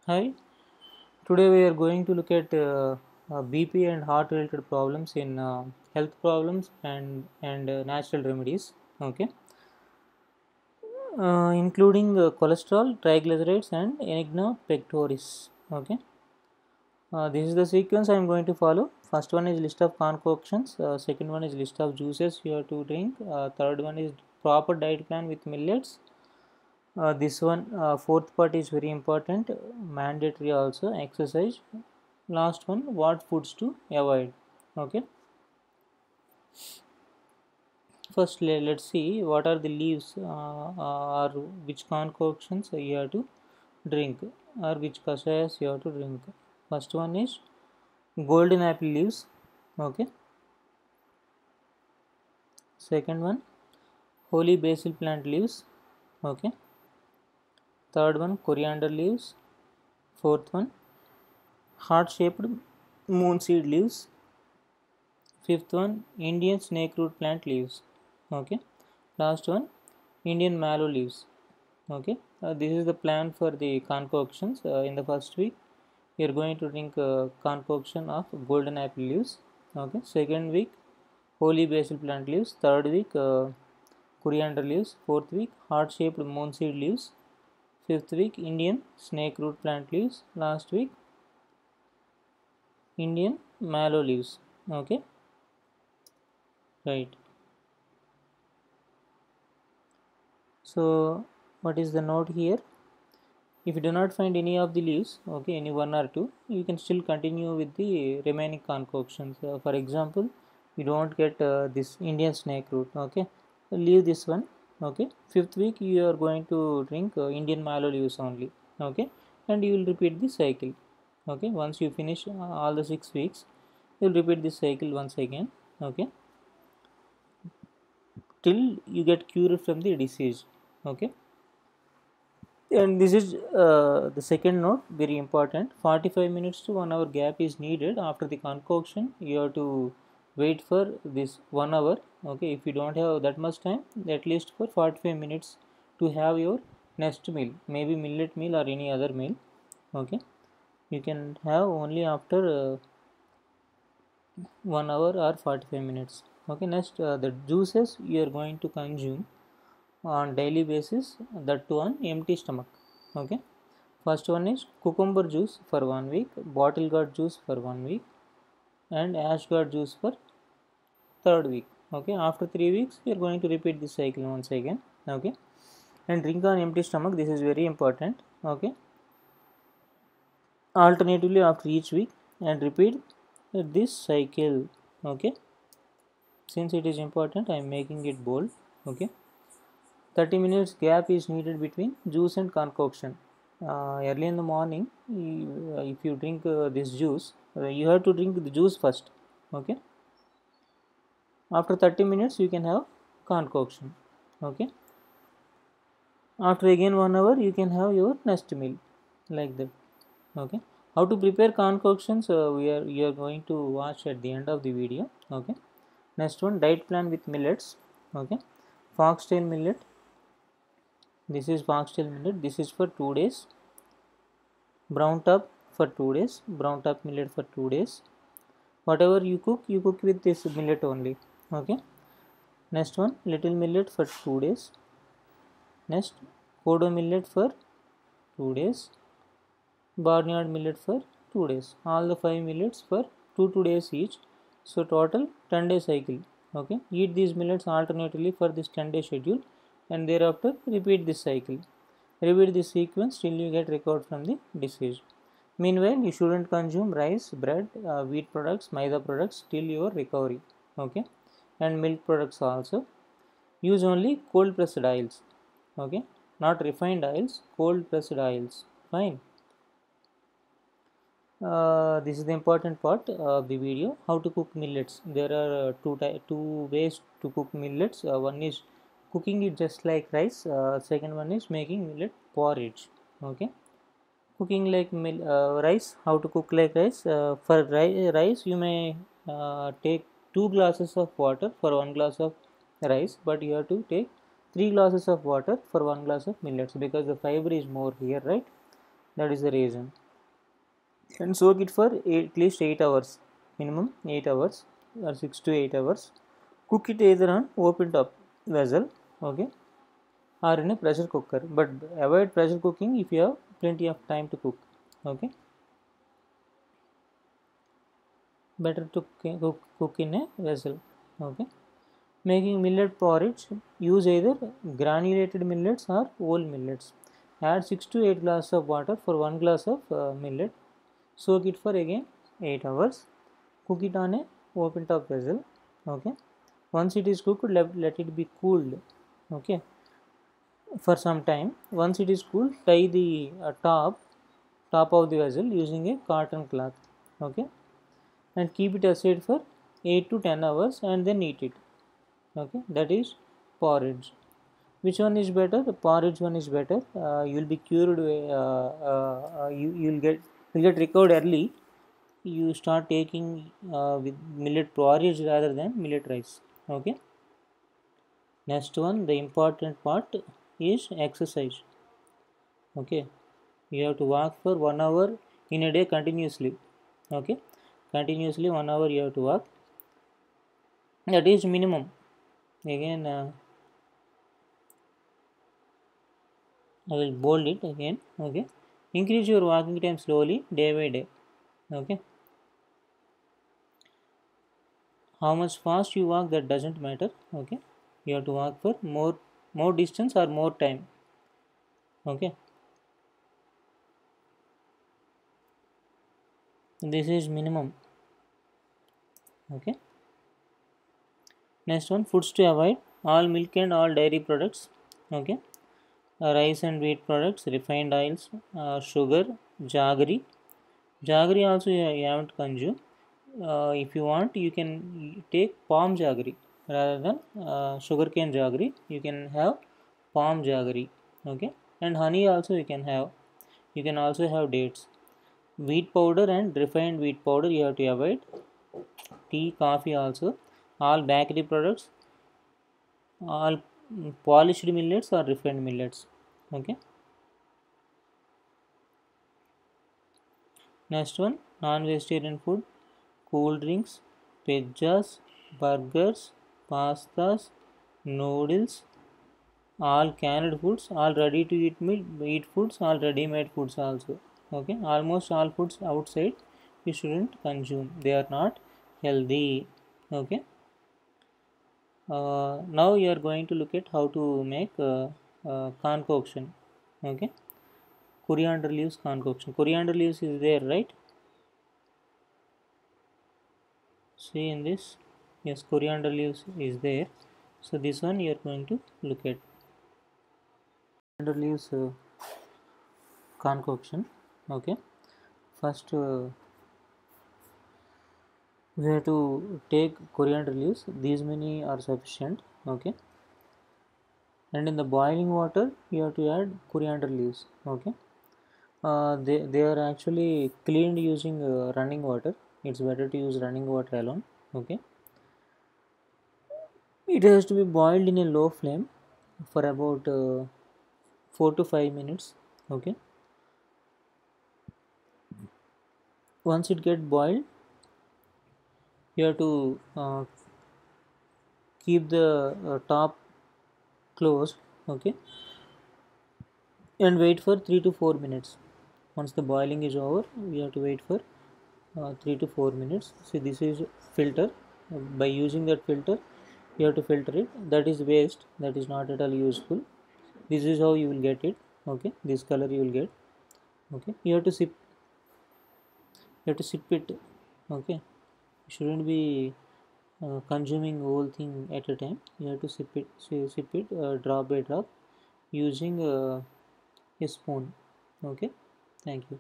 Hi, today we are going to look at BP and heart related problems in health problems and natural remedies. Okay, including cholesterol, triglycerides, and enigma pectoris. Okay, this is the sequence I am going to follow. First one is list of concoctions. Second one is list of juices you have to drink. Third one is proper diet plan with millets. This one, fourth part is very important, mandatory also, exercise. Last one, what foods to avoid. Okay, first let's see what are the leaves or which concoctions you have to drink or which kashayas you have to drink. First one is golden apple leaves. Okay, second one, holy basil plant leaves. Okay, third one, coriander leaves. Fourth one, heart shaped moon seed leaves. Fifth one, Indian snake root plant leaves. Okay, last one, Indian mallow leaves. Okay, this is the plan for the concoctions. In the first week we are going to drink concoction of golden apple leaves. Okay, second week holy basil plant leaves. Third week coriander leaves. Fourth week heart shaped moon seed leaves. Fifth week Indian snake root plant leaves. Last week Indian mallow leaves. Okay, right. So what is the note here? If you do not find any of the leaves, okay, any one or two, you can still continue with the remaining concoctions. For example, you don't get this Indian snake root, okay, leave this one. Okay, fifth week you are going to drink Indian mallow leaves only. Okay, and you will repeat the cycle. Okay, once you finish all the 6 weeks, you will repeat this cycle once again. Okay, till you get cured from the disease. Okay, and this is the second note, very important. 45 minutes to 1 hour gap is needed after the concoction. You have to wait for this 1 hour. Okay, if you don't have that much time, at least for 45 minutes to have your next meal, maybe millet meal or any other meal. Okay, you can have only after 1 hour or 45 minutes. Okay, next, the juices you are going to consume on daily basis, that too on empty stomach. Okay, first one is cucumber juice for 1 week, bottle gourd juice for 1 week, and ash gourd juice for third week. Okay, after 3 weeks we are going to repeat this cycle once again. Okay, and drink on empty stomach, this is very important. Okay, alternatively after each week, and repeat this cycle. Okay, since it is important, I am making it bold. Okay, 30 minutes gap is needed between juice and concoction. Early in the morning, if you drink this juice, you have to drink the juice first. Okay, after 30 minutes you can have concoction. Okay, after again 1 hour you can have your next meal, like that. Okay, how to prepare concoctions, we are going to watch at the end of the video. Okay, next one, diet plan with millets. Okay, foxtail millet, this is foxtail millet, this is for 2 days. Brown top for 2 days, brown top millet for 2 days. Whatever you cook with this millet only. Okay, next one, little millet for 2 days. Next, kodo millet for 2 days, barnyard millet for 2 days. All the 5 millets for 2 days each, so total 10-day cycle. Okay, eat these millets alternately for this 10-day schedule, and thereafter repeat this cycle. Repeat this sequence till you get recovered from the disease. Meanwhile, you shouldn't consume rice, bread, wheat products, maida products till your recovery. Okay, and milk products also. Use only cold pressed oils. Okay, not refined oils, cold pressed oils. Fine. This is the important part of the video. How to cook millets. There are two ways to cook millets. One is cooking it just like rice. Second one is making millet porridge. Okay, cooking like rice. How to cook like rice? For rice, you may take 2 glasses of water for 1 glass of rice, but you have to take 3 glasses of water for 1 glass of millets, because the fiber is more here, right? that is the reason. And soak it for at least 8 hours, minimum 8 hours or 6 to 8 hours. Cook it either on open top vessel, okay, or in a pressure cooker, but avoid pressure cooking if you have plenty of time to cook, okay. Better to cook in a vessel, okay. Making millet porridge, use either granulated millets or whole millets. Add 6 to 8 glasses of water for 1 glass of millet. Soak it for again 8 hours. Cook it on a open top vessel, okay. Once it is cooked, let it be cooled, okay, for some time. Once it is cooled, tie the top of the vessel using a cotton cloth, okay, and keep it aside for 8 to 10 hours and then eat it, okay. That is porridge. Which one is better? The porridge one is better. You will be cured, you'll get recovered early. You start taking with millet porridge rather than millet rice, okay. Next one, the important part is exercise, okay. You have to walk for 1 hour in a day continuously, okay. Continuously 1 hour you have to walk, that is minimum. Again, I will bold it again, okay. Increase your walking time slowly day by day, okay. How much fast you walk, that doesn't matter, okay. You have to walk for more distance or more time, okay. This is minimum, okay. Next one, foods to avoid: all milk and all dairy products, okay. Rice and wheat products, refined oils, sugar, jaggery. Jaggery also you haven't consumed. If you want, you can take palm jaggery rather than sugarcane jaggery. You can have palm jaggery, okay. And honey also you can have. You can also have dates. Wheat powder and refined wheat powder you have to avoid. Tea, coffee also. All bakery products, all polished millets or refined millets, okay. Next one, non-vegetarian food: cool drinks, pizzas, burgers, pastas, noodles, all canned foods, all ready to eat foods, all ready made foods also, okay. Almost all foods outside you shouldn't consume, they are not healthy, okay. Now you are going to look at how to make concoction, okay. Coriander leaves concoction. Coriander leaves is there, right? See in this, yes, coriander leaves is there. So this one you are going to look at coriander leaves concoction, okay. First we have to take coriander leaves, these many are sufficient, okay. And in the boiling water you have to add coriander leaves, okay. They are actually cleaned using running water. It's better to use running water alone, okay. It has to be boiled in a low flame for about 4 to 5 minutes, okay. Once it get boiled, you have to keep the top closed, okay, and wait for 3 to 4 minutes. Once the boiling is over, we have to wait for 3 to 4 minutes. See, this is filter. By using that filter you have to filter it. That is waste, that is not at all useful. This is how you will get it, okay. This color you will get, okay. You have to sip it, okay. You shouldn't be consuming whole thing at a time. You have to sip it drop by drop using a spoon, okay. Thank you.